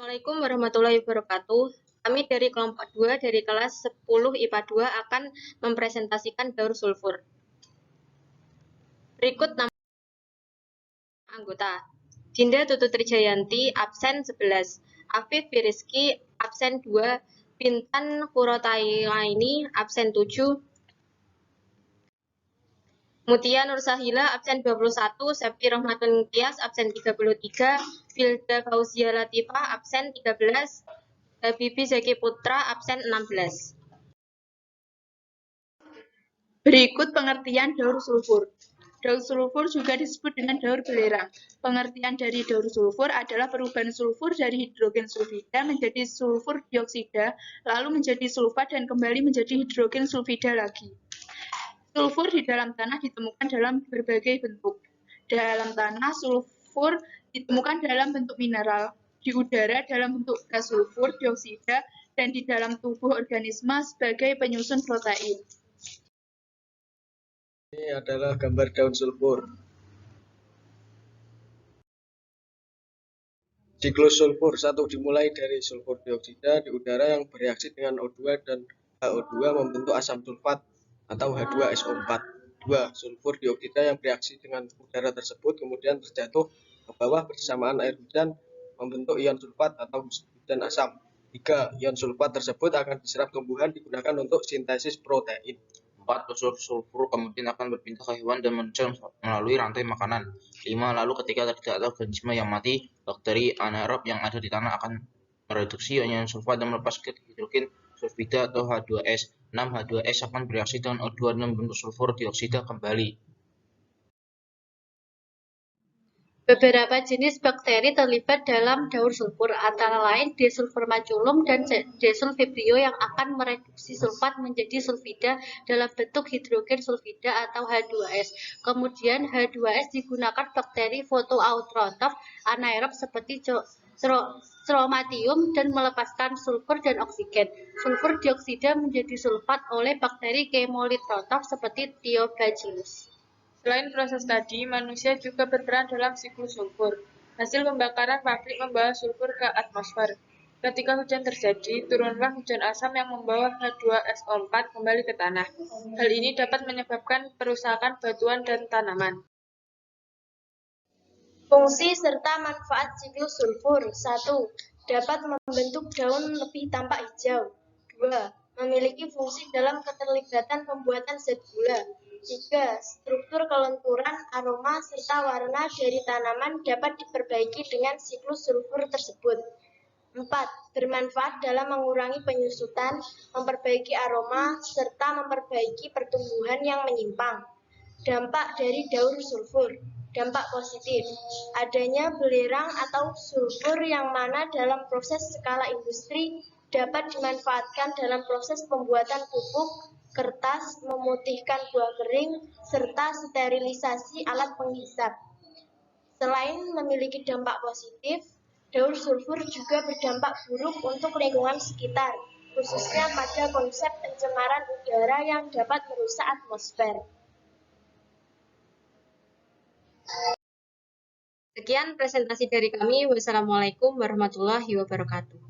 Assalamualaikum warahmatullahi wabarakatuh. Kami dari kelompok 2 dari kelas 10 IPA 2 akan mempresentasikan daur sulfur. Berikut nama anggota. Dinda Tutu Trijayanti, absen 11. Afif Firiski, absen 2. Bintan Kurotailaini, absen 7. Mutia Nursahila, absen 21. Septi Rahmatun Tias, absen 33. Filda Fauzia Latifah, absen 13. Bibi Zaki Putra, absen 16. Berikut pengertian daur sulfur. Daur sulfur juga disebut dengan daur belerang. Pengertian dari daur sulfur adalah perubahan sulfur dari hidrogen sulfida menjadi sulfur dioksida, lalu menjadi sulfat dan kembali menjadi hidrogen sulfida lagi. Sulfur di dalam tanah ditemukan dalam berbagai bentuk. Dalam tanah, sulfur ditemukan dalam bentuk mineral, di udara dalam bentuk gas sulfur dioksida, dan di dalam tubuh organisme sebagai penyusun protein. Ini adalah gambar daun sulfur. Siklus sulfur 1 dimulai dari sulfur dioksida di udara yang bereaksi dengan O2 dan HO2 membentuk asam sulfat atau H2SO4. 2. Sulfur dioksida yang bereaksi dengan udara tersebut kemudian terjatuh ke bawah bersamaan air hujan membentuk ion sulfat atau hujan asam. 3. Ion sulfat tersebut akan diserap tumbuhan digunakan untuk sintesis protein. 4. Unsur sulfur kemudian akan berpindah ke hewan dan manusia melalui rantai makanan. 5. Lalu ketika tidak ada organisme yang mati, bakteri anaerob yang ada di tanah akan mereduksi ion sulfat dan melepas ke hidrogen sulfida atau H2S. 6. H2S akan bereaksi dengan O2 dan membentuk sulfur dioksida kembali. Beberapa jenis bakteri terlibat dalam daur sulfur, antara lain Desulformaculum dan Desulfibrio yang akan mereduksi sulfat menjadi sulfida dalam bentuk hidrogen sulfida atau H2S. Kemudian H2S digunakan bakteri fotoautrotrof anaerob seperti Stromatium dan melepaskan sulfur dan oksigen. Sulfur dioksida menjadi sulfat oleh bakteri chemolitrotrof seperti Thiobacillus. Selain proses tadi, manusia juga berperan dalam siklus sulfur. Hasil pembakaran pabrik membawa sulfur ke atmosfer. Ketika hujan terjadi, turunlah hujan asam yang membawa H2SO4 kembali ke tanah. Hal ini dapat menyebabkan perusakan batuan dan tanaman. Fungsi serta manfaat siklus sulfur. 1. Dapat membentuk daun lebih tampak hijau. 2. Memiliki fungsi dalam keterlibatan pembuatan zat gula. 3. Struktur kelenturan, aroma, serta warna dari tanaman dapat diperbaiki dengan siklus sulfur tersebut. 4. Bermanfaat dalam mengurangi penyusutan, memperbaiki aroma, serta memperbaiki pertumbuhan yang menyimpang. Dampak dari daur sulfur. Dampak positif. Adanya belerang atau sulfur yang mana dalam proses skala industri dapat dimanfaatkan dalam proses pembuatan pupuk, kertas, memutihkan buah kering, serta sterilisasi alat penghisap. Selain memiliki dampak positif, daur sulfur juga berdampak buruk untuk lingkungan sekitar, khususnya pada konsep pencemaran udara yang dapat merusak atmosfer. Sekian presentasi dari kami. Wassalamualaikum warahmatullahi wabarakatuh.